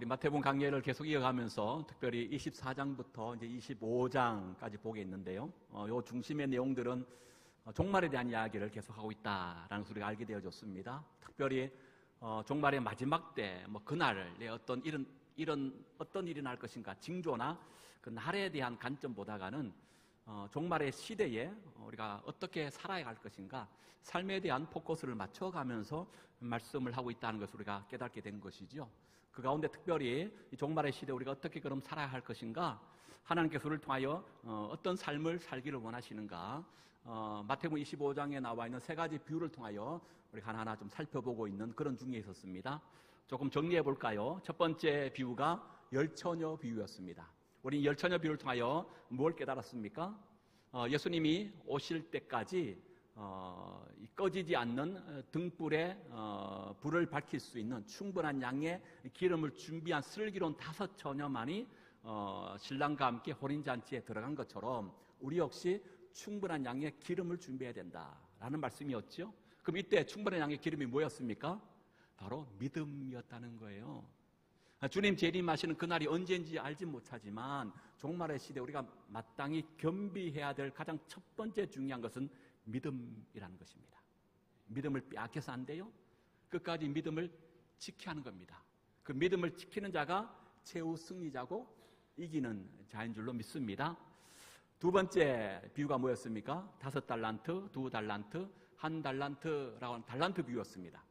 우리 마태복음 강해를 계속 이어가면서 특별히 24장부터 이제 25장까지 보게 있는데요. 요 중심의 내용들은 종말에 대한 이야기를 계속하고 있다라는 것을 우리가 알게 되어졌습니다. 특별히 종말의 마지막 때, 그날 어떤 어떤 일이 날 것인가, 징조나 그 날에 대한 관점보다는 종말의 시대에 우리가 어떻게 살아야 할 것인가, 삶에 대한 포커스를 맞춰가면서 말씀을 하고 있다는 것을 우리가 깨닫게 된 것이죠. 그 가운데 특별히 이 종말의 시대에 우리가 어떻게 그럼 살아야 할 것인가, 하나님께서 우리를 통하여 어떤 삶을 살기를 원하시는가, 마태복음 25장에 나와 있는 세 가지 비유를 통하여 우리가 하나하나 좀 살펴보고 있는 그런 중에 있었습니다. 조금 정리해 볼까요? 첫 번째 비유가 열처녀 비유였습니다. 우리 열처녀 비유를 통하여 뭘 깨달았습니까? 예수님이 오실 때까지 꺼지지 않는 등불에 불을 밝힐 수 있는 충분한 양의 기름을 준비한 슬기로운 5처녀만이 신랑과 함께 혼인잔치에 들어간 것처럼 우리 역시 충분한 양의 기름을 준비해야 된다라는 말씀이었죠. 그럼 이때 충분한 양의 기름이 뭐였습니까? 바로 믿음이었다는 거예요. 주님 재림하시는 그날이 언제인지 알지 못하지만 종말의 시대 우리가 마땅히 겸비해야 될 가장 첫 번째 중요한 것은 믿음이라는 것입니다. 믿음을 빼앗겨서 안 돼요. 끝까지 믿음을 지켜야 하는 겁니다. 그 믿음을 지키는 자가 최후 승리자고 이기는 자인 줄로 믿습니다. 두 번째 비유가 뭐였습니까? 5달란트, 2달란트, 1달란트라고 하는 달란트 비유였습니다.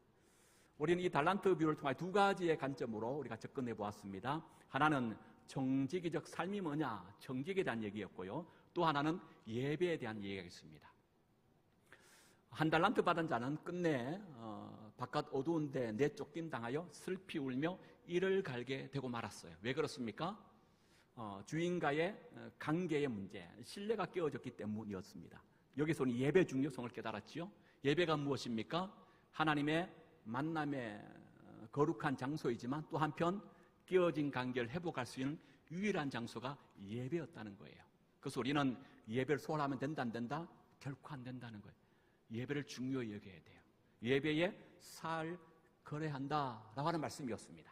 우리는 이 달란트 비유를 통해 두 가지의 관점으로 우리가 접근해 보았습니다. 하나는 정직이적 삶이 뭐냐, 정직에 대한 얘기였고요. 또 하나는 예배에 대한 얘기가 있습니다. 1달란트 받은 자는 끝내 바깥 어두운 데 내쫓김 당하여 슬피 울며 이를 갈게 되고 말았어요. 왜 그렇습니까? 주인과의 관계의 문제, 신뢰가 깨어졌기 때문이었습니다. 여기서는 예배 중요성을 깨달았지요. 예배가 무엇입니까? 하나님의 만남의 거룩한 장소이지만 또 한편 깨어진 관계를 회복할 수 있는 유일한 장소가 예배였다는 거예요. 그래서 우리는 예배를 소홀하면 된다 안 된다? 결코 안 된다는 거예요. 예배를 중요히 여겨야 돼요. 예배에 살 거래한다라고 하는 말씀이었습니다.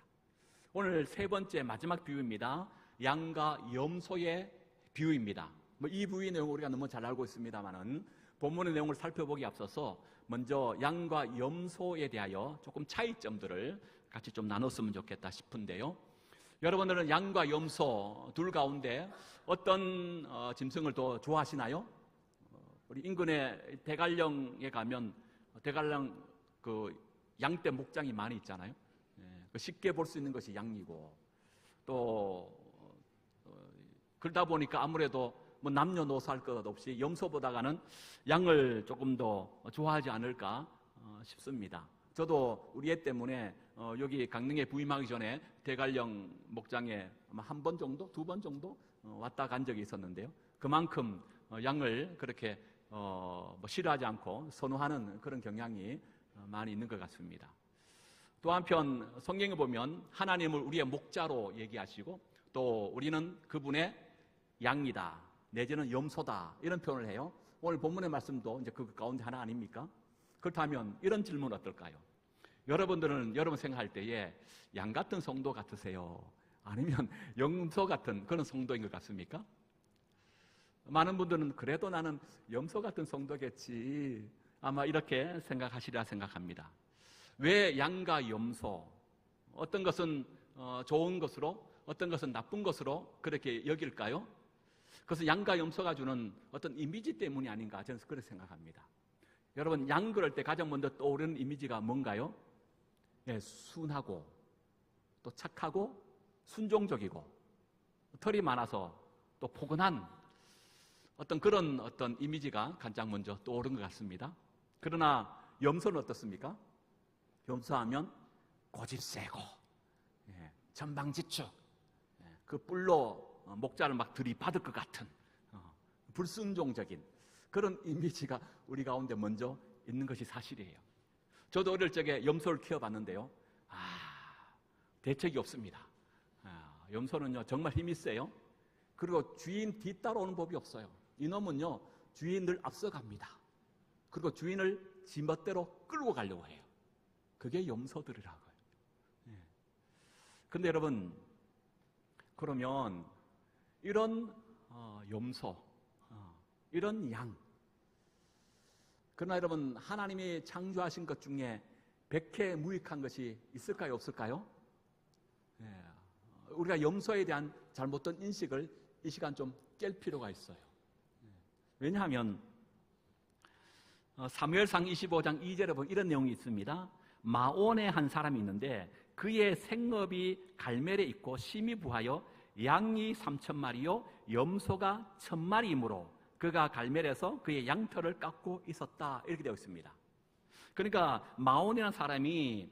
오늘 세 번째 마지막 비유입니다. 양과 염소의 비유입니다. 이 비유의 내용을 우리가 너무 잘 알고 있습니다만은 본문의 내용을 살펴보기 앞서서 먼저 양과 염소에 대하여 조금 차이점들을 같이 좀 나눴으면 좋겠다 싶은데요. 여러분들은 양과 염소 둘 가운데 어떤 짐승을 더 좋아하시나요? 우리 인근의 대관령에 가면 대관령 그 양떼 목장이 많이 있잖아요. 쉽게 볼 수 있는 것이 양이고 또 그러다 보니까 아무래도 남녀노소 할 것 없이 염소보다는 양을 조금 더 좋아하지 않을까 싶습니다. 저도 우리 애 때문에 여기 강릉에 부임하기 전에 대관령 목장에 한 번 정도, 2번 정도 왔다 간 적이 있었는데요. 그만큼 양을 그렇게 싫어하지 않고 선호하는 그런 경향이 많이 있는 것 같습니다. 또 한편 성경에 보면 하나님을 우리의 목자로 얘기하시고 또 우리는 그분의 양이다, 내지는 염소다 이런 표현을 해요. 오늘 본문의 말씀도 이제 그 가운데 하나 아닙니까? 그렇다면 이런 질문 어떨까요? 여러분들은 여러분 생각할 때에 양 같은 성도 같으세요? 아니면 염소 같은 그런 성도인 것 같습니까? 많은 분들은 그래도 나는 염소 같은 성도겠지 아마 이렇게 생각하시리라 생각합니다. 왜 양과 염소, 어떤 것은 좋은 것으로 어떤 것은 나쁜 것으로 그렇게 여길까요? 그것은 양과 염소가 주는 어떤 이미지 때문이 아닌가 저는 그렇게 생각합니다. 여러분 양 그럴 때 가장 먼저 떠오르는 이미지가 뭔가요? 예, 순하고 또 착하고 순종적이고 털이 많아서 또 포근한 그런 이미지가 가장 먼저 떠오른 것 같습니다. 그러나 염소는 어떻습니까? 염소하면 고집 세고 전방지축, 그 뿔로 목자를 막 들이받을 것 같은 불순종적인 그런 이미지가 우리 가운데 먼저 있는 것이 사실이에요. 저도 어릴 적에 염소를 키워봤는데요. 대책이 없습니다. 염소는요 정말 힘이 세요. 그리고 주인 뒤따라오는 법이 없어요. 이놈은요 주인을 앞서갑니다. 그리고 주인을 지멋대로 끌고 가려고 해요. 그게 염소들이라고요. 근데 여러분, 그러면 이런 염소, 이런 양, 그러나 여러분, 하나님이 창조하신 것 중에 백해무익한 것이 있을까요, 없을까요? 우리가 염소에 대한 잘못된 인식을 이 시간 좀 깰 필요가 있어요. 왜냐하면 사무엘상 25장 2절에 보면 이런 내용이 있습니다. 마온의 한 사람이 있는데 그의 생업이 갈멜에 있고 심히 부하여 양이 3,000마리요 염소가 1,000마리이므로 그가 갈멜에서 그의 양털을 깎고 있었다, 이렇게 되어 있습니다. 그러니까 마온이라는 사람이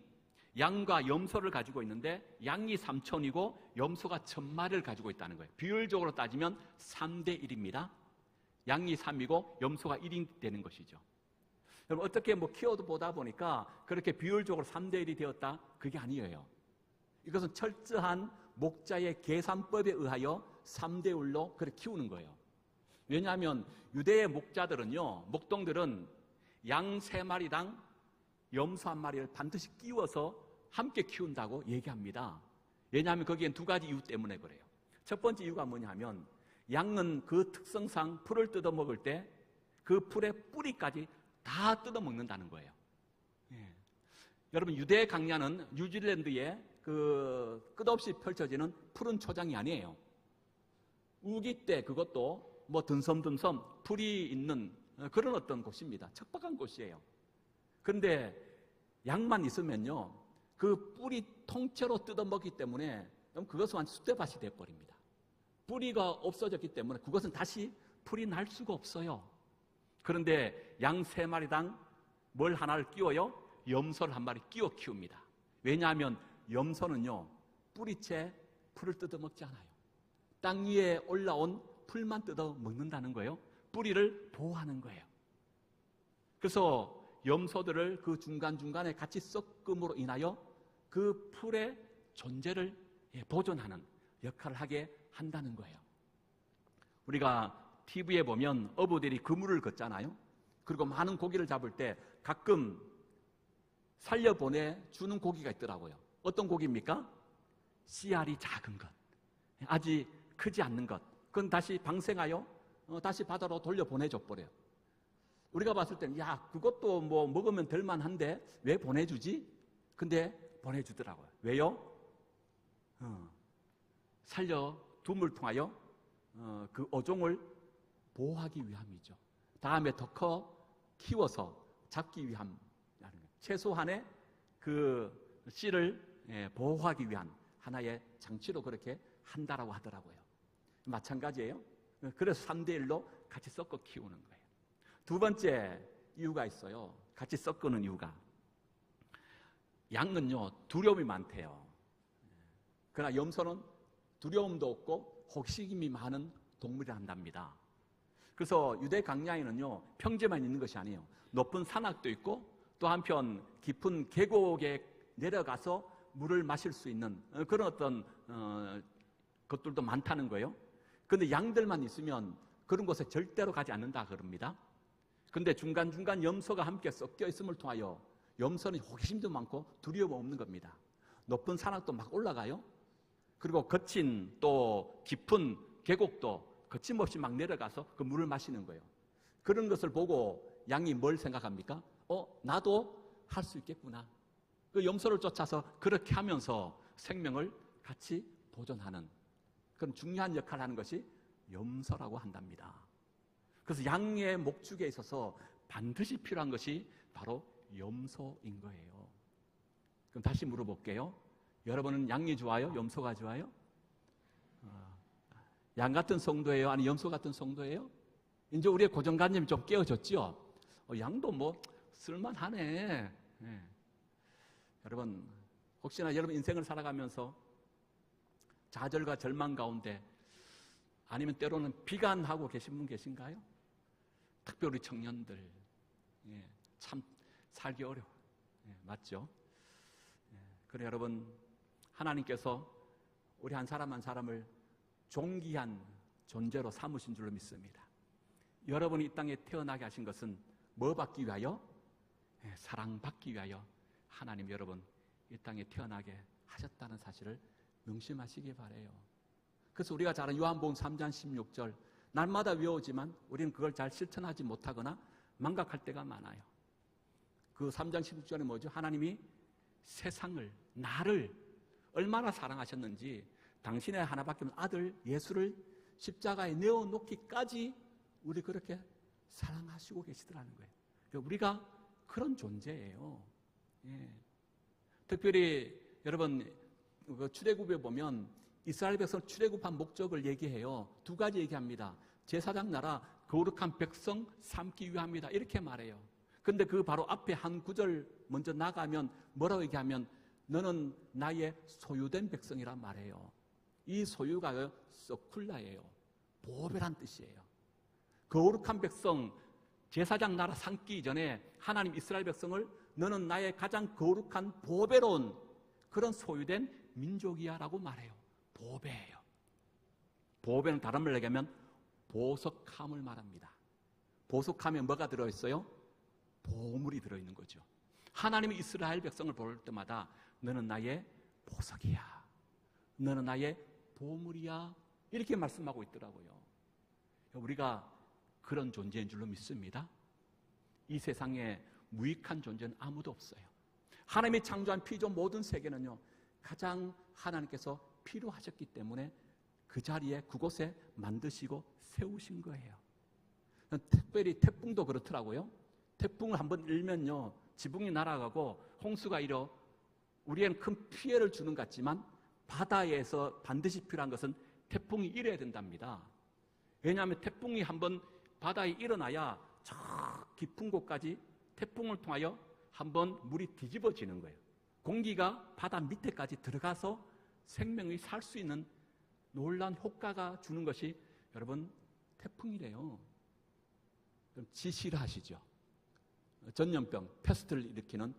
양과 염소를 가지고 있는데 양이 3,000이고 염소가 1,000마리를 가지고 있다는 거예요. 비율적으로 따지면 3대 1입니다. 양이 3이고 염소가 1이 되는 것이죠. 여러분, 어떻게 키워도 보다 보니까 그렇게 비율적으로 3대 1이 되었다? 그게 아니에요. 이것은 철저한 목자의 계산법에 의하여 3대 1로 그렇게 키우는 거예요. 왜냐하면 유대의 목자들은요, 목동들은 양 3마리당 염소 1마리를 반드시 끼워서 함께 키운다고 얘기합니다. 왜냐하면 거기엔 두 가지 이유 때문에 그래요. 첫 번째 이유가 뭐냐 하면 양은 그 특성상 풀을 뜯어먹을 때 그 풀의 뿌리까지 다 뜯어먹는다는 거예요. 여러분, 유대 강야는 뉴질랜드에 그 끝없이 펼쳐지는 푸른 초장이 아니에요. 우기 때 그것도 든섬든섬 풀이 있는 그런 어떤 곳입니다. 척박한 곳이에요. 그런데 양만 있으면요, 그 뿌리 통째로 뜯어먹기 때문에 그것은 완전 쑥대밭이 되어버립니다. 뿌리가 없어졌기 때문에 그것은 다시 풀이 날 수가 없어요. 그런데 양 3마리당 뭘 하나를 끼워요? 염소를 1마리 끼워 키웁니다. 왜냐하면 염소는요, 뿌리채 풀을 뜯어먹지 않아요. 땅 위에 올라온 풀만 뜯어먹는다는 거예요. 뿌리를 보호하는 거예요. 그래서 염소들을 그 중간중간에 같이 섞음으로 인하여 그 풀의 존재를 보존하는 역할을 하게 한다는 거예요. 우리가 TV에 보면 어부들이 그물을 걷잖아요. 그리고 많은 고기를 잡을 때 가끔 살려보내주는 고기가 있더라고요. 어떤 고기입니까? 씨알이 작은 것, 아직 크지 않는 것, 그건 다시 방생하여 다시 바다로 돌려보내줘 버려요. 우리가 봤을 때는 야, 그것도 먹으면 될만한데 왜 보내주지? 근데 보내주더라고요. 왜요? 살려둠을 통하여 그 어종을 보호하기 위함이죠. 다음에 더 커 키워서 잡기 위함, 최소한의 그 씨를 보호하기 위한 하나의 장치로 그렇게 한다라고 하더라고요. 마찬가지예요. 그래서 3대 1로 같이 섞어 키우는 거예요. 두 번째 이유가 있어요. 같이 섞는 이유가, 양은요 두려움이 많대요. 그러나 염소는 두려움도 없고 호기심이 많은 동물이 한답니다. 그래서 유대 강야에는요 평지만 있는 것이 아니에요. 높은 산악도 있고 또 한편 깊은 계곡에 내려가서 물을 마실 수 있는 그런 어떤 것들도 많다는 거예요. 그런데 양들만 있으면 그런 곳에 절대로 가지 않는다 그럽니다. 그런데 중간중간 염소가 함께 섞여 있음을 통하여 염소는 호기심도 많고 두려움 없는 겁니다. 높은 산악도 막 올라가요. 그리고 거친 또 깊은 계곡도 거침없이 막 내려가서 그 물을 마시는 거예요. 그런 것을 보고 양이 뭘 생각합니까? 나도 할 수 있겠구나. 그 염소를 쫓아서 그렇게 하면서 생명을 같이 보존하는 그런 중요한 역할을 하는 것이 염소라고 한답니다. 그래서 양의 목축에 있어서 반드시 필요한 것이 바로 염소인 거예요. 그럼 다시 물어볼게요. 여러분은 양이 좋아요? 염소가 좋아요? 양 같은 성도예요? 아니 염소 같은 성도예요? 이제 우리의 고정관념이 좀 깨어졌죠? 양도 쓸만하네. 네. 여러분, 혹시나 여러분 인생을 살아가면서 좌절과 절망 가운데 아니면 때로는 비관하고 계신 분 계신가요? 특별히 청년들, 참 살기 어려워. 맞죠? 그래 여러분, 하나님께서 우리 한 사람 한 사람을 존귀한 존재로 삼으신 줄로 믿습니다. 여러분이 이 땅에 태어나게 하신 것은 뭐 받기 위하여? 사랑받기 위하여 하나님 여러분 이 땅에 태어나게 하셨다는 사실을 명심하시기 바라요. 그래서 우리가 잘 아는 요한복음 3장 16절, 날마다 외우지만 우리는 그걸 잘 실천하지 못하거나 망각할 때가 많아요. 그 3장 16절에 뭐죠? 하나님이 세상을, 나를 얼마나 사랑하셨는지 당신의 하나밖에 없는 아들 예수를 십자가에 내어놓기까지 우리 그렇게 사랑하시고 계시더라는 거예요. 우리가 그런 존재예요. 예. 특별히 여러분 그 출애굽에 보면 이스라엘 백성 출애굽한 목적을 얘기해요. 두 가지 얘기합니다. 제사장 나라 거룩한 백성 삼기 위함이다 이렇게 말해요. 근데 그 바로 앞에 한 구절 먼저 나가면 뭐라고 얘기하면 너는 나의 소유된 백성이란 말이에요. 이 소유가 서쿨라예요. 보배란 뜻이에요. 거룩한 백성, 제사장 나라 삼기 이전에 하나님 이스라엘 백성을 너는 나의 가장 거룩한 보배로운 그런 소유된 민족이야 라고 말해요. 보배예요. 보배는 다른 말로 얘기하면 보석함을 말합니다. 보석함에 뭐가 들어있어요? 보물이 들어있는 거죠. 하나님이 이스라엘 백성을 볼 때마다 너는 나의 보석이야, 너는 나의 보물이야 이렇게 말씀하고 있더라고요. 우리가 그런 존재인 줄로 믿습니다. 이 세상에 무익한 존재는 아무도 없어요. 하나님이 창조한 피조 모든 세계는요 가장 하나님께서 필요하셨기 때문에 그 자리에 그곳에 만드시고 세우신 거예요. 특별히 태풍도 그렇더라고요. 태풍을 한번 일면요 지붕이 날아가고 홍수가 일어 우리에는 큰 피해를 주는 것 같지만 바다에서 반드시 필요한 것은 태풍이 일어야 된답니다. 왜냐하면 태풍이 한번 바다에 일어나야 저 깊은 곳까지 태풍을 통하여 한번 물이 뒤집어지는 거예요. 공기가 바다 밑에까지 들어가서 생명이 살 수 있는 놀라운 효과가 주는 것이 여러분 태풍이래요. 그럼 지 싫어하시죠? 전염병, 패스트를 일으키는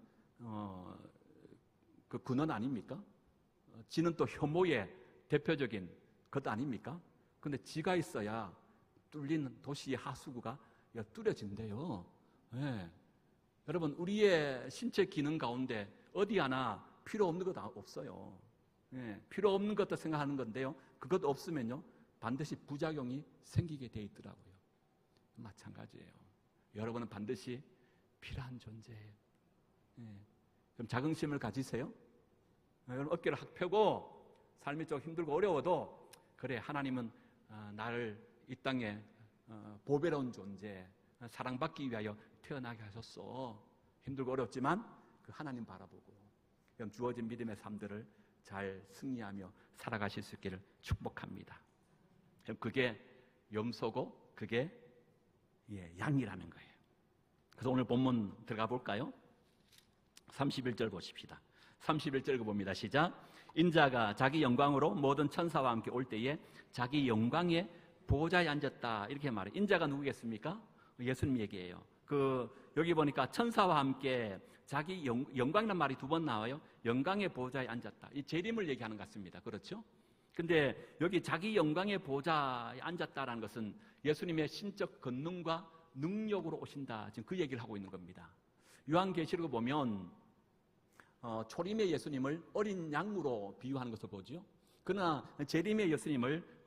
그 근원 아닙니까? 지는 또 혐오의 대표적인 것 아닙니까? 근데 지가 있어야 뚫린 도시의 하수구가 뚫어진대요. 네. 여러분 우리의 신체 기능 가운데 어디 하나 필요 없는 것 없어요. 네. 필요 없는 것도 생각하는 건데요. 그것 없으면요 반드시 부작용이 생기게 돼 있더라고요. 마찬가지예요. 여러분은 반드시 필요한 존재예요. 네. 그럼 자긍심을 가지세요. 여러분 어깨를 확 펴고 삶이 좀 힘들고 어려워도 그래 하나님은 나를 이 땅에 보배로운 존재 사랑받기 위하여 태어나게 하셨어. 힘들고 어렵지만 그 하나님 바라보고 그럼 주어진 믿음의 삶들을 잘 승리하며 살아가실 수 있기를 축복합니다. 그게 염소고 그게 양이라는 거예요. 그래서 오늘 본문 들어가 볼까요? 31절 보십시다. 31절 봅니다. 시작. 인자가 자기 영광으로 모든 천사와 함께 올 때에 자기 영광의 보좌에 앉았다 이렇게 말해요. 인자가 누구겠습니까? 예수님 얘기예요. 여기 보니까 천사와 함께 자기 영광이라는 말이 두 번 나와요. 영광의 보좌에 앉았다. 이 재림을 얘기하는 것 같습니다. 그렇죠? 근데 여기 자기 영광의 보좌에 앉았다라는 것은 예수님의 신적 권능과 능력으로 오신다. 지금 그 얘기를 하고 있는 겁니다. 요한계시록을 보면 초림의 예수님을 어린 양으로 비유하는 것을 보죠. 그러나 재림의 예수님을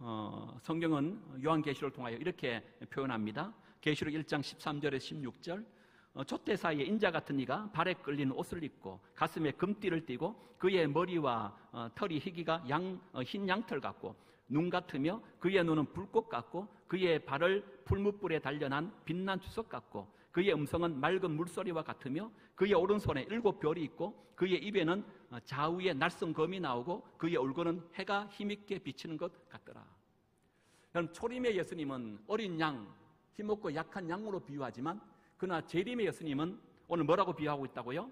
성경은 요한계시록을 통하여 이렇게 표현합니다. 계시록 1장 13절에 16절 촛대 사이에 인자 같은 이가 발에 끌리는 옷을 입고 가슴에 금띠를 띠고 그의 머리와 털이 희기가 흰 양털 같고 눈 같으며 그의 눈은 불꽃 같고 그의 발을 풀무불에 단련한 빛난 주석 같고 그의 음성은 맑은 물소리와 같으며 그의 오른손에 7별이 있고 그의 입에는 좌우에 날선 검이 나오고 그의 얼굴은 해가 힘있게 비치는 것 같더라. 그럼 초림의 예수님은 어린 양, 힘없고 약한 양으로 비유하지만 그러나 재림의 예수님은 오늘 뭐라고 비유하고 있다고요?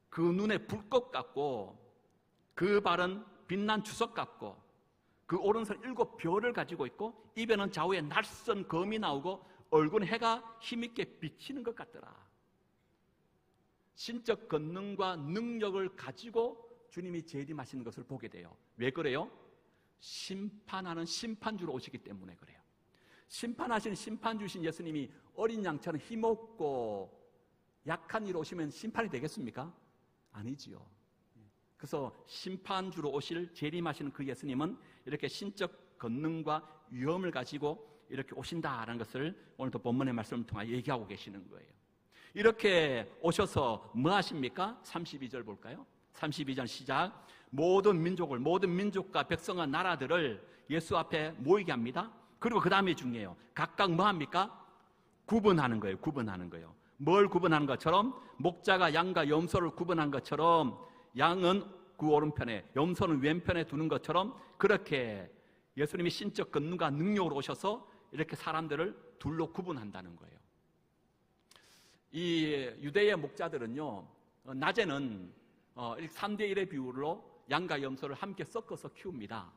그 눈에 불꽃 같고 그 발은 빛난 주석 같고 그 오른손 7별을 가지고 있고 입에는 좌우에 날선 검이 나오고 얼굴은 해가 힘있게 비치는 것 같더라. 신적 권능과 능력을 가지고 주님이 재림하시는 것을 보게 돼요. 왜 그래요? 심판하는 심판주로 오시기 때문에 그래요. 심판하시는 심판주신 예수님이 어린 양처럼 힘없고 약한 이로 오시면 심판이 되겠습니까? 아니지요. 그래서 심판주로 오실 재림하시는 그 예수님은 이렇게 신적 권능과 위엄을 가지고 이렇게 오신다라는 것을 오늘도 본문의 말씀을 통해 얘기하고 계시는 거예요. 이렇게 오셔서 뭐 하십니까? 32절 볼까요? 32절 시작. 모든 민족을, 모든 민족과 백성과 나라들을 예수 앞에 모이게 합니다. 그리고 그 다음에 중요해요. 각각 뭐 합니까? 구분하는 거예요. 구분하는 거예요. 뭘 구분하는 것처럼? 목자가 양과 염소를 구분한 것처럼 양은 그 오른편에, 염소는 왼편에 두는 것처럼 그렇게 예수님이 신적 권능과 능력으로 오셔서 이렇게 사람들을 둘로 구분한다는 거예요. 이 유대의 목자들은요, 낮에는 3대1의 비율로 양과 염소를 함께 섞어서 키웁니다.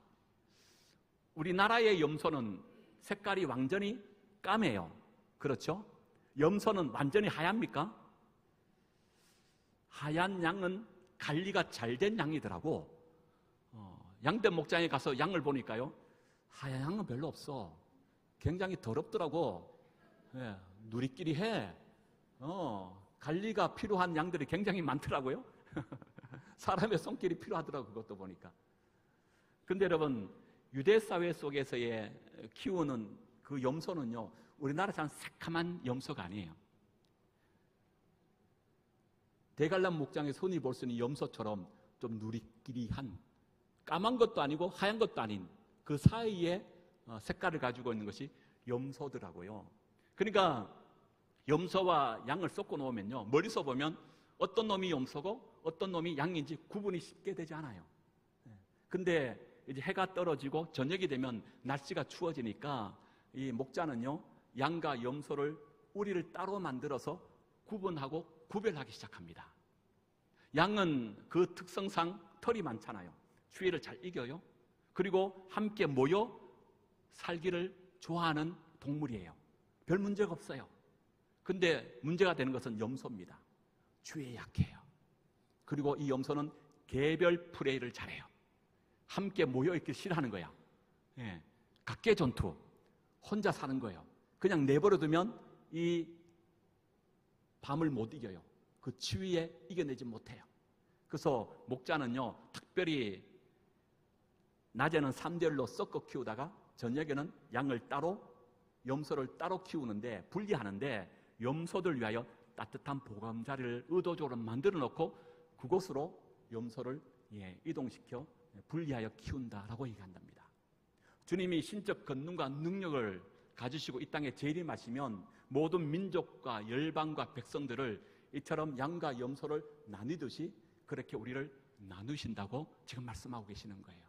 우리나라의 염소는 색깔이 완전히 까매요. 그렇죠? 염소는 완전히 하얗습니까? 하얀 양은 관리가 잘 된 양이더라고. 양떼 목장에 가서 양을 보니까요, 하얀 양은 별로 없어. 굉장히 더럽더라고. 예, 누리끼리 해. 관리가 필요한 양들이 굉장히 많더라고요. 사람의 손길이 필요하더라고요. 그것도 보니까. 근데 여러분, 유대 사회 속에서의 키우는 그 염소는요, 우리나라처럼 새카만 염소가 아니에요. 대관람 목장에서 흔히 볼 수 있는 염소처럼 좀 누리끼리한, 까만 것도 아니고 하얀 것도 아닌 그 사이에 색깔을 가지고 있는 것이 염소더라고요. 그러니까 염소와 양을 섞어 놓으면요, 머리서 보면 어떤 놈이 염소고 어떤 놈이 양인지 구분이 쉽게 되지 않아요. 근데 이제 해가 떨어지고 저녁이 되면 날씨가 추워지니까 이 목자는요, 양과 염소를 우리를 따로 만들어서 구분하고 구별하기 시작합니다. 양은 그 특성상 털이 많잖아요. 추위를 잘 이겨요. 그리고 함께 모여 살기를 좋아하는 동물이에요. 별 문제가 없어요. 근데 문제가 되는 것은 염소입니다. 추위에 약해요. 그리고 이 염소는 개별 플레이를 잘해요. 함께 모여있길 싫어하는 거야. 예, 각계 전투, 혼자 사는 거예요. 그냥 내버려두면 이 밤을 못 이겨요. 그 추위에 이겨내지 못해요. 그래서 목자는요, 특별히 낮에는 3대1로 섞어 키우다가 저녁에는 양을 따로, 염소를 따로 키우는데, 분리하는데 염소들 위하여 따뜻한 보금자리를 의도적으로 만들어 놓고 그곳으로 염소를 이동시켜 분리하여 키운다라고 얘기한답니다. 주님이 신적 권능과 능력을 가지시고 이 땅에 재림하시면 모든 민족과 열방과 백성들을 이처럼 양과 염소를 나누듯이 그렇게 우리를 나누신다고 지금 말씀하고 계시는 거예요.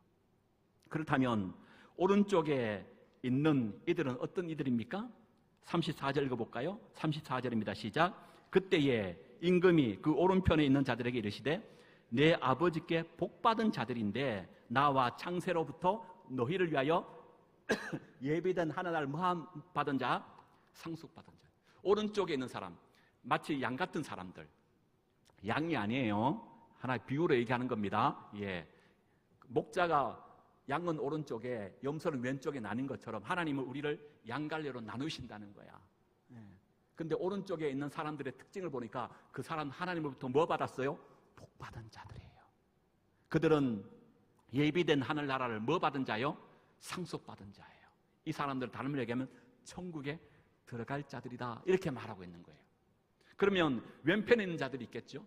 그렇다면 오른쪽에 있는 이들은 어떤 이들입니까? 34절 읽어볼까요? 34절입니다. 시작. 그때에 임금이 그 오른편에 있는 자들에게 이르시되 내 아버지께 복받은 자들인데 나와 창세로부터 너희를 위하여 예비된 하나날 모함 받은 자, 상속받은 자. 오른쪽에 있는 사람, 마치 양 같은 사람들. 양이 아니에요. 하나의 비유로 얘기하는 겁니다. 예. 목자가 양은 오른쪽에, 염소는 왼쪽에 나뉜 것처럼 하나님은 우리를 양갈래로 나누신다는 거야. 예. 근데 오른쪽에 있는 사람들의 특징을 보니까 그 사람 하나님으로부터 뭐 받았어요? 복받은 자들이에요. 그들은 예비된 하늘나라를 뭐 받은 자요? 상속받은 자예요. 이 사람들 다른 말로 얘기하면 천국에 들어갈 자들이다, 이렇게 말하고 있는 거예요. 그러면 왼편에 있는 자들이 있겠죠?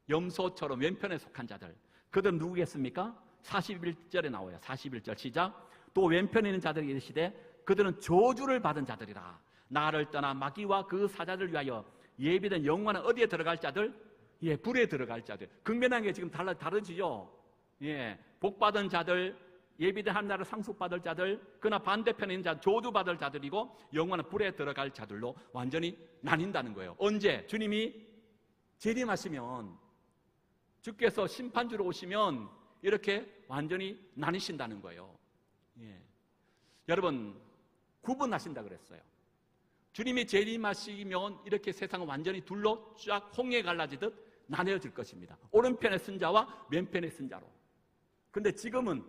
염소처럼 왼편에 속한 자들, 그들은 누구겠습니까? 41절에 나와요. 41절 시작. 또 왼편에 있는 자들이 이르시되 그들은 저주를 받은 자들이라. 나를 떠나 마귀와 그 사자들 위하여 예비된 영원한 어디에 들어갈 자들? 예, 불에 들어갈 자들. 극면한 게 지금 다르지요? 예, 복받은 자들, 예비된 하나님나라 상속받을 자들, 그러나 반대편에 있는 자, 저주받을 자들이고 영원한 불에 들어갈 자들로 완전히 나뉜다는 거예요. 언제? 주님이 재림하시면, 주께서 심판주로 오시면 이렇게 완전히 나뉘신다는 거예요. 예. 여러분, 구분하신다 그랬어요. 주님이 재림하시면 이렇게 세상은 완전히 둘로 쫙 홍해 갈라지듯 나뉘어질 것입니다. 오른편의 승자와 왼편의 승자로. 근데 지금은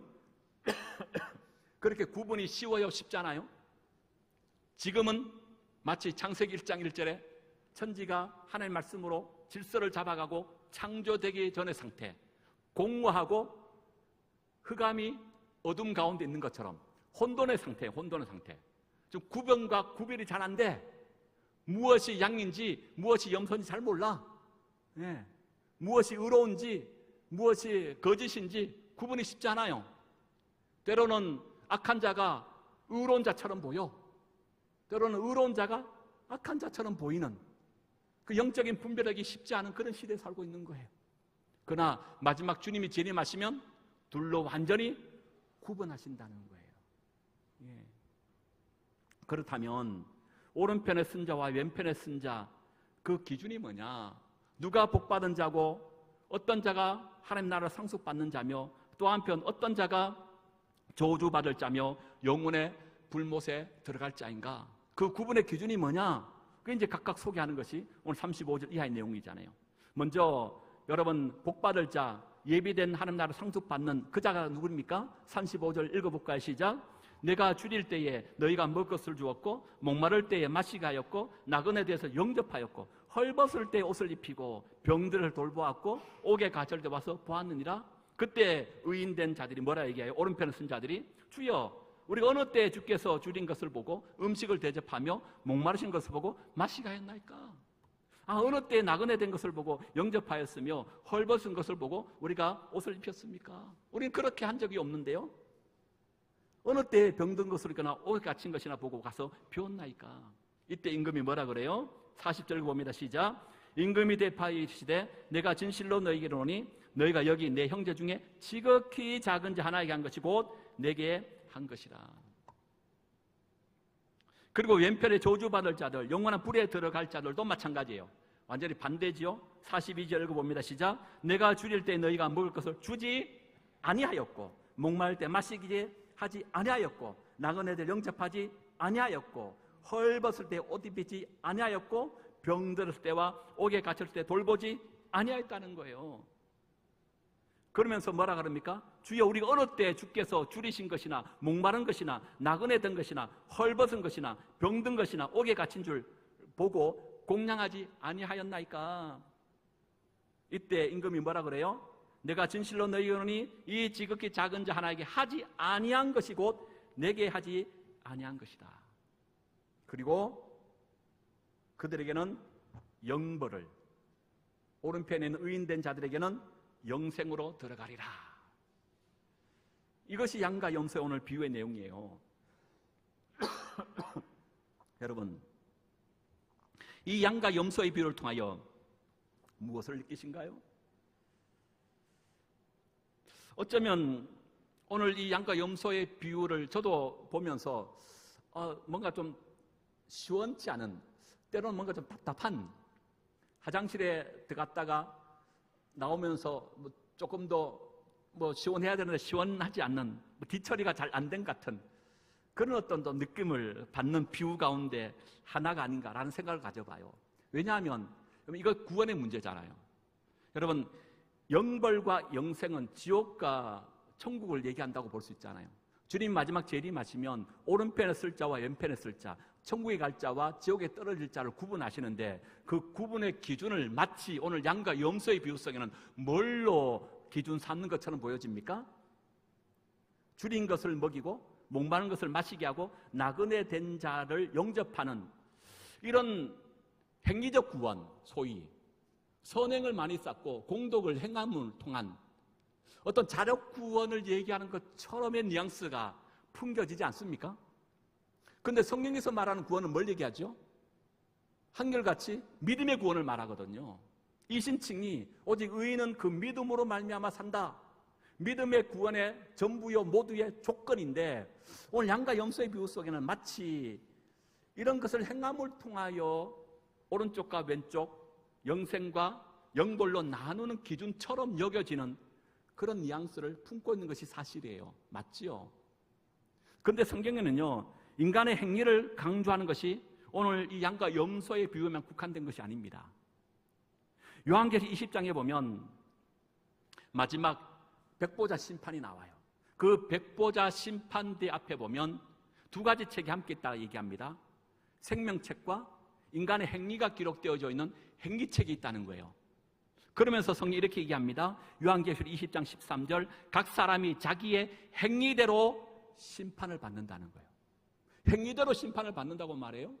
그렇게 구분이 쉬워요? 쉽잖아요? 지금은 마치 창세기 1장 1절에 천지가 하나님의 말씀으로 질서를 잡아가고 창조되기 전의 상태, 공허하고 흑암이 어둠 가운데 있는 것처럼 혼돈의 상태예요. 혼돈의 상태. 좀 구분과 구별이 잘 안 돼. 무엇이 양인지 무엇이 염소인지 잘 몰라. 예. 무엇이 의로운지 무엇이 거짓인지 구분이 쉽지 않아요. 때로는 악한 자가 의로운 자처럼 보여. 때로는 의로운 자가 악한 자처럼 보이는 그 영적인 분별하기 쉽지 않은 그런 시대에 살고 있는 거예요. 그러나 마지막 주님이 재림하시면 둘로 완전히 구분하신다는 거예요. 예. 그렇다면 오른편의 쓴자와 왼편의 쓴자, 그 기준이 뭐냐? 누가 복받은 자고 어떤 자가 하나님 나라 상속받는 자며 또 한편 어떤 자가 저주받을 자며 영혼의 불못에 들어갈 자인가? 그 구분의 기준이 뭐냐? 그 이제 각각 소개하는 것이 오늘 35절 이하의 내용이잖아요. 먼저 여러분 복받을 자, 예비된 하나님 나라 상속받는 그 자가 누구입니까? 35절 읽어볼까요? 시작. 내가 줄일 때에 너희가 먹을 것을 주었고 목마를 때에 마시게 하였고 나그네 대해서 영접하였고 헐벗을 때에 옷을 입히고 병들을 돌보았고 옥에 갇힐 때 와서 보았느니라. 그때 의인된 자들이 뭐라 얘기해요? 오른편에 쓴 자들이 주여 우리가 어느 때에 주께서 줄인 것을 보고 음식을 대접하며 목마르신 것을 보고 마시게 하였나이까? 어느 때에 나그네 된 것을 보고 영접하였으며 헐벗은 것을 보고 우리가 옷을 입혔습니까? 우리는 그렇게 한 적이 없는데요. 어느 때에 병든 것을 거나 옥에 갇힌 것이나 보고 가서 비웠나이까? 이때 임금이 뭐라 그래요? 40절 봅니다. 시작. 임금이 대파이시되 내가 진실로 너희에게 이르노니 너희가 여기 내 형제 중에 지극히 작은 자 하나에게 한 것이 곧 내게 한 것이라. 그리고 왼편에 저주받을 자들, 영원한 불에 들어갈 자들도 마찬가지예요. 완전히 반대지요. 42절 읽어봅니다. 시작. 내가 줄일 때 너희가 먹을 것을 주지 아니하였고 목마를 때 마시게 하지 아니하였고 나그네들 영접하지 아니하였고 헐벗을 때 옷 입히지 아니하였고 병들었을 때와 옥에 갇혔을 때 돌보지 아니하였다는 거예요. 그러면서 뭐라 그럽니까? 주여 우리가 어느 때 주께서 줄이신 것이나 목마른 것이나 나그네 된 것이나 헐벗은 것이나 병든 것이나 옥에 갇힌 줄 보고 공양하지 아니하였나이까? 이때 임금이 뭐라 그래요? 내가 진실로 너희에게 이르노니 이 지극히 작은 자 하나에게 하지 아니한 것이 곧 내게 하지 아니한 것이다. 그리고 그들에게는 영벌을, 오른편에 있는 의인된 자들에게는 영생으로 들어가리라. 이것이 양과 염소의 오늘 비유의 내용이에요. 여러분, 이 양과 염소의 비유를 통하여 무엇을 느끼신가요? 어쩌면 오늘 이 양과 염소의 비유를 저도 보면서 뭔가 좀 시원치 않은, 때로는 뭔가 좀 답답한, 화장실에 들어갔다가 나오면서 조금 더 시원해야 되는데 시원하지 않는, 뒤처리가 잘 안 된 같은 그런 어떤 느낌을 받는 비유 가운데 하나가 아닌가라는 생각을 가져봐요. 왜냐하면 이거 구원의 문제잖아요. 여러분, 영벌과 영생은 지옥과 천국을 얘기한다고 볼 수 있잖아요. 주님 마지막 재림하시면 오른편에 쓸 자와 왼편에 쓸 자, 천국에 갈 자와 지옥에 떨어질 자를 구분하시는데 그 구분의 기준을 마치 오늘 양과 염소의 비유 속에는 뭘로 기준 삼는 것처럼 보여집니까? 줄인 것을 먹이고 목마른 것을 마시게 하고 나그네 된 자를 영접하는 이런 행위적 구원, 소위 선행을 많이 쌓고 공덕을 행함을 통한 어떤 자력 구원을 얘기하는 것처럼의 뉘앙스가 풍겨지지 않습니까? 그런데 성경에서 말하는 구원은 뭘 얘기하죠? 한결같이 믿음의 구원을 말하거든요. 이 신칭이 오직 의인은 그 믿음으로 말미암아 산다. 믿음의 구원의 전부요 모두의 조건인데 오늘 양과 염소의 비유 속에는 마치 이런 것을 행함을 통하여 오른쪽과 왼쪽, 영생과 영벌로 나누는 기준처럼 여겨지는 그런 뉘앙스를 품고 있는 것이 사실이에요. 맞지요? 그런데 성경에는요, 인간의 행위를 강조하는 것이 오늘 이 양과 염소의 비유에만 국한된 것이 아닙니다. 요한계시 20장에 보면 마지막 백보자 심판이 나와요. 그 백보자 심판대 앞에 보면 두 가지 책이 함께 있다고 얘기합니다. 생명책과 인간의 행위가 기록되어져 있는 행위책이 있다는 거예요. 그러면서 성경이 이렇게 얘기합니다. 요한계시록 20장 13절, 각 사람이 자기의 행위대로 심판을 받는다는 거예요. 행위대로 심판을 받는다고 말해요.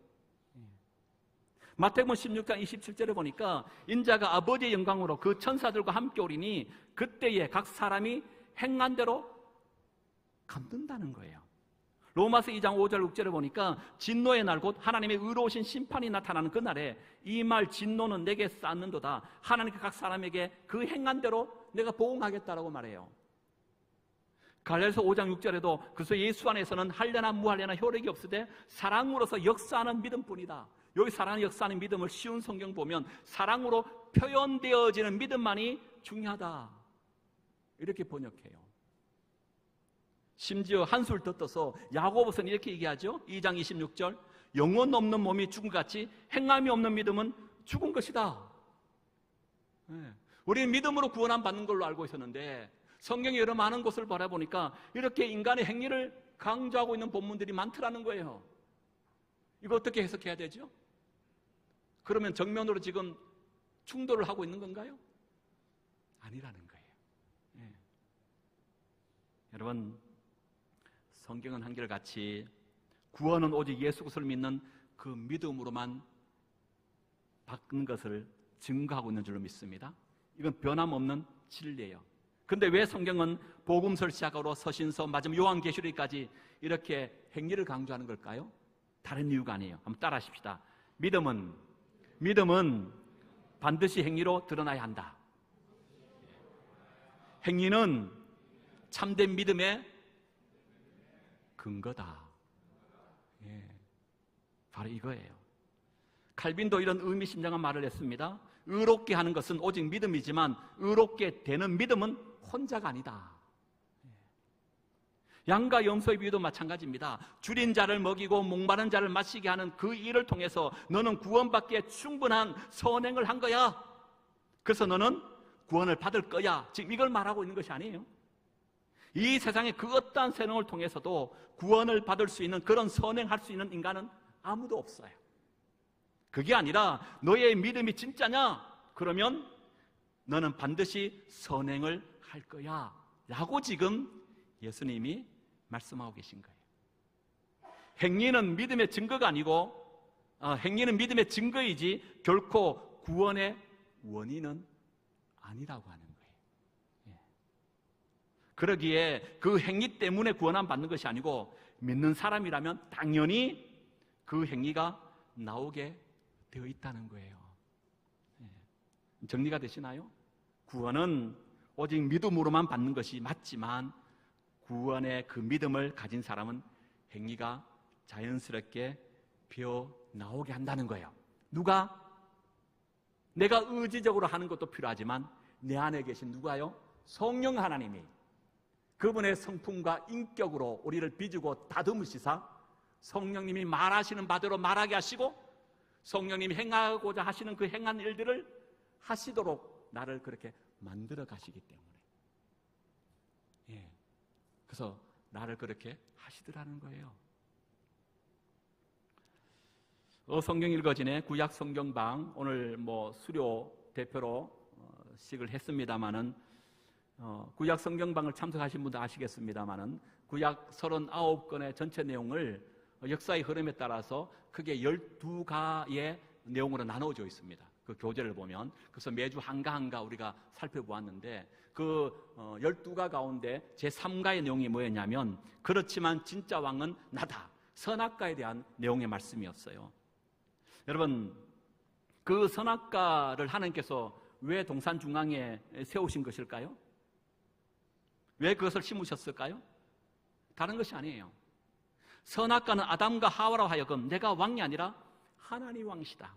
마태복음 16장 27절에 보니까 인자가 아버지의 영광으로 그 천사들과 함께 오리니 그때에 각 사람이 행한 대로 갚는다는 거예요. 로마서 2장 5절 6절에 보니까 진노의 날 곧 하나님의 의로우신 심판이 나타나는 그날에 이 말 진노는 내게 쌓는도다. 하나님께 각 사람에게 그 행한 대로 내가 보응하겠다라고 말해요. 갈라디아서 5장 6절에도 그래서 예수 안에서는 할례나 무할례나 효력이 없으되 사랑으로서 역사하는 믿음뿐이다. 여기 사랑의 역사하는 믿음을 쉬운 성경 보면 사랑으로 표현되어지는 믿음만이 중요하다, 이렇게 번역해요. 심지어 한술 더 떠서 야고보서는 이렇게 얘기하죠. 2장 26절, 영혼 없는 몸이 죽은 것 같이 행함이 없는 믿음은 죽은 것이다. 우리는 믿음으로 구원함 받는 걸로 알고 있었는데 성경의 여러 많은 곳을 바라보니까 이렇게 인간의 행위를 강조하고 있는 본문들이 많더라는 거예요. 이거 어떻게 해석해야 되죠? 그러면 정면으로 지금 충돌을 하고 있는 건가요? 아니라는 거예요. 여러분, 성경은 한결같이 구원은 오직 예수 그리스도를 믿는 그 믿음으로만 받는 것을 증거하고 있는 줄로 믿습니다. 이건 변함없는 진리예요. 그런데 왜 성경은 복음서를 시작으로 서신서, 마지막 요한계시록까지 이렇게 행위를 강조하는 걸까요? 다른 이유가 아니에요. 한번 따라 하십시다. 믿음은 반드시 행위로 드러나야 한다. 행위는 참된 믿음의 근거다. 바로 이거예요. 칼빈도 이런 의미심장한 말을 했습니다. 의롭게 하는 것은 오직 믿음이지만 의롭게 되는 믿음은 혼자가 아니다. 양과 염소의 비유도 마찬가지입니다. 줄인 자를 먹이고 목마른 자를 마시게 하는 그 일을 통해서 너는 구원받기에 충분한 선행을 한 거야. 그래서 너는 구원을 받을 거야. 지금 이걸 말하고 있는 것이 아니에요. 이 세상에 그 어떠한 선행을 통해서도 구원을 받을 수 있는 그런 선행할 수 있는 인간은 아무도 없어요. 그게 아니라 너의 믿음이 진짜냐? 그러면 너는 반드시 선행을 할 거야 라고 지금 예수님이 말씀하고 계신 거예요. 행위는 믿음의 증거가 아니고 행위는 믿음의 증거이지 결코 구원의 원인은 아니라고 하는 거예요. 그러기에 그 행위 때문에 구원함 받는 것이 아니고 믿는 사람이라면 당연히 그 행위가 나오게 되어 있다는 거예요. 정리가 되시나요? 구원은 오직 믿음으로만 받는 것이 맞지만 구원의 그 믿음을 가진 사람은 행위가 자연스럽게 비어 나오게 한다는 거예요. 누가? 내가 의지적으로 하는 것도 필요하지만 내 안에 계신 누가요? 성령 하나님이 그분의 성품과 인격으로 우리를 빚고 다듬으시사 성령님이 말하시는 바대로 말하게 하시고 성령님이 행하고자 하시는 그 행한 일들을 하시도록 나를 그렇게 만들어 가시기 때문에 그래서 나를 그렇게 하시더라는 거예요. 성경 읽어지네 구약 성경방 오늘 수료 대표로 식을 했습니다마는 구약 성경방을 참석하신 분도 아시겠습니다마는 구약 39권의 전체 내용을 역사의 흐름에 따라서 크게 12가의 내용으로 나눠져 있습니다. 그 교재를 보면. 그래서 매주 한가 우리가 살펴보았는데 그 12가 가운데 제3가의 내용이 뭐였냐면 그렇지만 진짜 왕은 나다. 선악가에 대한 내용의 말씀이었어요. 여러분, 그 선악가를 하나님께서 왜 동산 중앙에 세우신 것일까요? 왜 그것을 심으셨을까요? 다른 것이 아니에요. 선악가는 아담과 하와로 하여금 내가 왕이 아니라 하나님 왕이시다.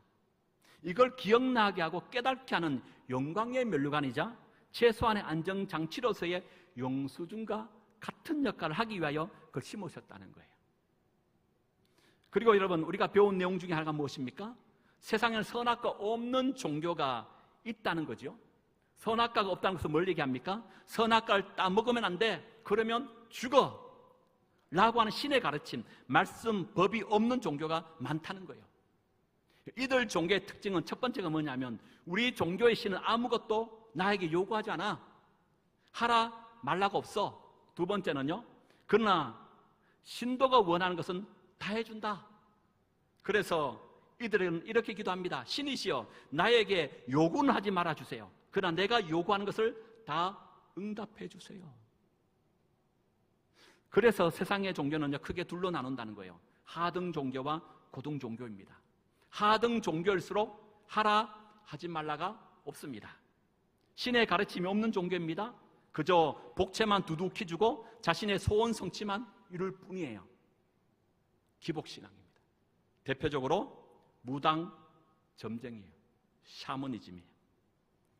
이걸 기억나게 하고 깨닫게 하는 영광의 면류관이자 최소한의 안정장치로서의 영수증과 같은 역할을 하기 위하여 그걸 심으셨다는 거예요. 그리고 여러분, 우리가 배운 내용 중에 하나가 무엇입니까? 세상에는 선악가 없는 종교가 있다는 거죠. 선악가가 없다는 것은 뭘 얘기합니까? 선악가를 따먹으면 안 돼. 그러면 죽어. 라고 하는 신의 가르침, 말씀, 법이 없는 종교가 많다는 거예요. 이들 종교의 특징은 첫 번째가 뭐냐면 우리 종교의 신은 아무것도 나에게 요구하지 않아. 하라 말라가 없어. 두 번째는요, 그러나 신도가 원하는 것은 다 해준다. 그래서 이들은 이렇게 기도합니다. 신이시여, 나에게 요구는 하지 말아주세요. 그러나 내가 요구하는 것을 다 응답해 주세요. 그래서 세상의 종교는요, 크게 둘로 나눈다는 거예요. 하등 종교와 고등 종교입니다. 하등 종교일수록 하라 하지 말라가 없습니다. 신의 가르침이 없는 종교입니다. 그저 복채만 두둑히 주고 자신의 소원 성취만 이룰 뿐이에요. 기복신앙입니다. 대표적으로 무당, 점쟁이에요. 샤머니즘이에요.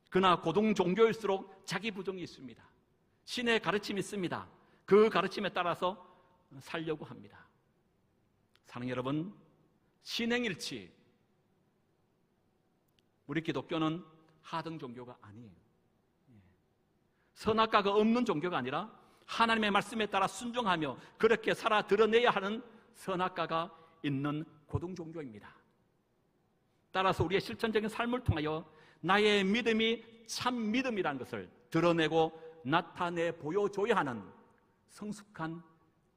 그러나 고등 종교일수록 자기 부정이 있습니다. 신의 가르침이 있습니다. 그 가르침에 따라서 살려고 합니다. 사랑하는 여러분, 신행일치, 우리 기독교는 하등 종교가 아니에요. 선악과가 없는 종교가 아니라 하나님의 말씀에 따라 순종하며 그렇게 살아 드러내야 하는 선악과가 있는 고등 종교입니다. 따라서 우리의 실천적인 삶을 통하여 나의 믿음이 참 믿음이라는 것을 드러내고 나타내 보여줘야 하는 성숙한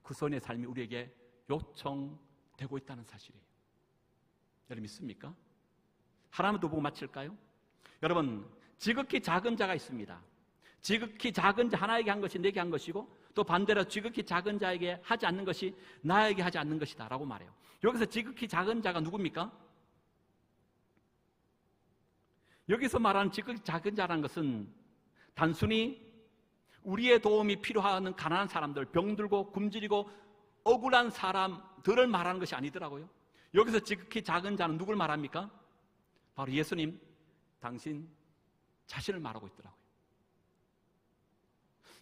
구선의 삶이 우리에게 요청되고 있다는 사실이에요. 여러분 믿습니까? 하나만 더 보고 마칠까요? 여러분, 지극히 작은 자가 있습니다. 지극히 작은 자 하나에게 한 것이 내게 한 것이고, 또 반대로 지극히 작은 자에게 하지 않는 것이 나에게 하지 않는 것이다 라고 말해요. 여기서 지극히 작은 자가 누굽니까? 여기서 말하는 지극히 작은 자라는 것은 단순히 우리의 도움이 필요한 가난한 사람들, 병들고 굶주리고 억울한 사람들을 말하는 것이 아니더라고요. 여기서 지극히 작은 자는 누굴 말합니까? 바로 예수님, 당신 자신을 말하고 있더라고요.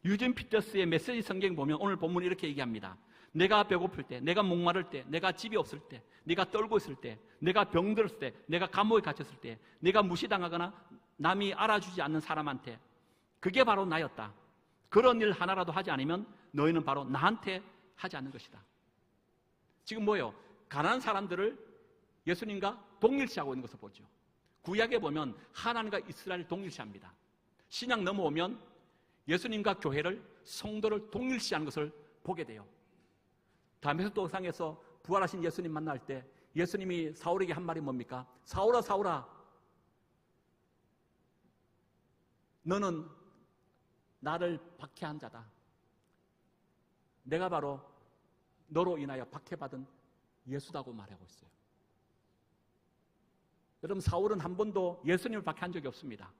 유진 피터스의 메시지 성경 보면 오늘 본문이 이렇게 얘기합니다. 내가 배고플 때, 내가 목마를 때, 내가 집이 없을 때, 내가 떨고 있을 때, 내가 병들었을 때, 내가 감옥에 갇혔을 때, 내가 무시당하거나 남이 알아주지 않는 사람한테, 그게 바로 나였다. 그런 일 하나라도 하지 않으면 너희는 바로 나한테 하지 않는 것이다. 지금 뭐예요? 가난한 사람들을 예수님과 동일시하고 있는 것을 보죠. 구약에 보면 하나님과 이스라엘을 동일시합니다. 신약 넘어오면 예수님과 교회를, 성도를 동일시하는 것을 보게 돼요. 다메섹 도상에서 부활하신 예수님 만날 때 예수님이 사울에게 한 말이 뭡니까? 사울아, 사울아, 너는 나를 박해한 자다. 내가 바로 너로 인하여 박해받은 예수다고 말하고 있어요. 여러분, 사울은 한 번도 예수님을 박해한 적이 없습니다.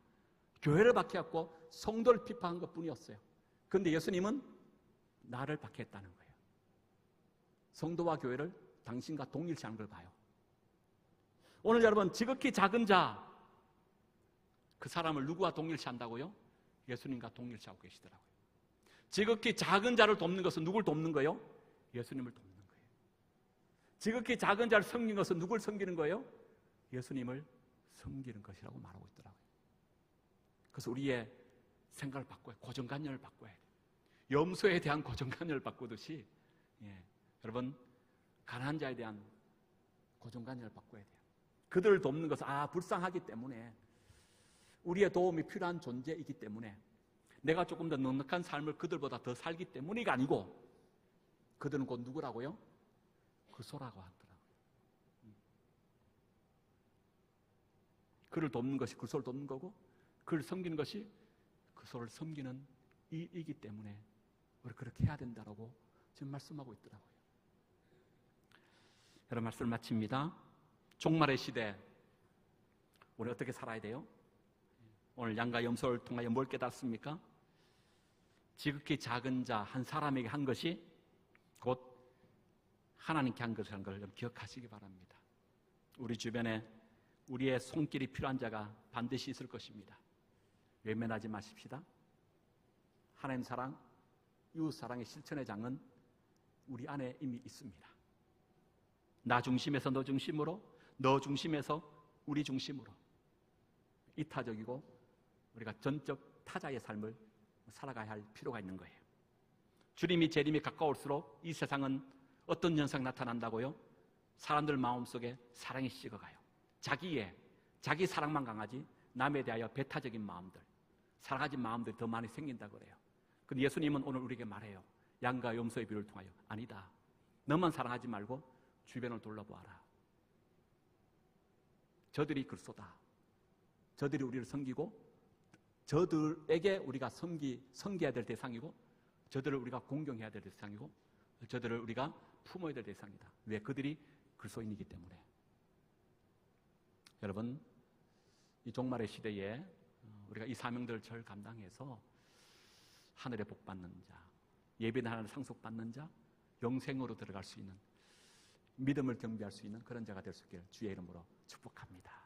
교회를 박해했고 성도를 비판한 것뿐이었어요. 그런데 예수님은 나를 박해했다는 거예요. 성도와 교회를 당신과 동일시하는 걸 봐요. 오늘 여러분, 지극히 작은 자, 그 사람을 누구와 동일시한다고요? 예수님과 동일시하고 계시더라고요. 지극히 작은 자를 돕는 것은 누굴 돕는 거예요? 예수님을 돕는 거예요. 지극히 작은 자를 섬기는 것은 누굴 섬기는 거예요? 예수님을 섬기는 것이라고 말하고 있더라고요. 그래서 우리의 생각을 바꿔야, 고정관념을 바꿔야 돼요. 염소에 대한 고정관념을 바꾸듯이, 여러분, 가난한 자에 대한 고정관념을 바꿔야 돼요. 그들을 돕는 것은 불쌍하기 때문에, 우리의 도움이 필요한 존재이기 때문에, 내가 조금 더 넉넉한 삶을 그들보다 더 살기 때문이가 아니고, 그들은 곧 누구라고요? 그소라고 하더라고요. 그를 돕는 것이 그소를 돕는 거고, 그를 섬기는 것이 그소를 섬기는 이이기 때문에 우리 그렇게 해야 된다라고 지금 말씀하고 있더라고요. 여러분, 말씀을 마칩니다. 종말의 시대, 우리 어떻게 살아야 돼요? 오늘 양과 염소를 통하여 뭘 깨닫습니까? 지극히 작은 자 한 사람에게 한 것이 곧 하나님께 한 것이라는 걸 좀 기억하시기 바랍니다. 우리 주변에 우리의 손길이 필요한 자가 반드시 있을 것입니다. 외면하지 마십시다. 하나님 사랑, 이웃 사랑의 실천의 장은 우리 안에 이미 있습니다. 나 중심에서 너 중심으로, 너 중심에서 우리 중심으로, 이타적이고 우리가 전적 타자의 삶을 살아가야 할 필요가 있는 거예요. 주님이 재림이 가까울수록 이 세상은 어떤 현상이 나타난다고요? 사람들 마음속에 사랑이 식어가요. 자기 사랑만 강하지 남에 대하여 배타적인 마음들, 사랑하지 마음들이 더 많이 생긴다 그래요. 근데 예수님은 오늘 우리에게 말해요. 양과 염소의 비유를 통하여 아니다. 너만 사랑하지 말고 주변을 둘러보아라. 저들이 그리스도다. 저들이 우리를 섬기고 저들에게 우리가 섬겨야 될 대상이고 저들을 우리가 공경해야 될 대상이고 저들을 우리가 품어야 될 대상이다. 왜? 그들이 그리스도인이기 때문에. 여러분, 이 종말의 시대에 우리가 이 사명들을 잘 감당해서 하늘에 복받는 자, 예비된 하나님 상속받는 자, 영생으로 들어갈 수 있는, 믿음을 경배할 수 있는 그런 자가 될 수 있기를 주의 이름으로 축복합니다.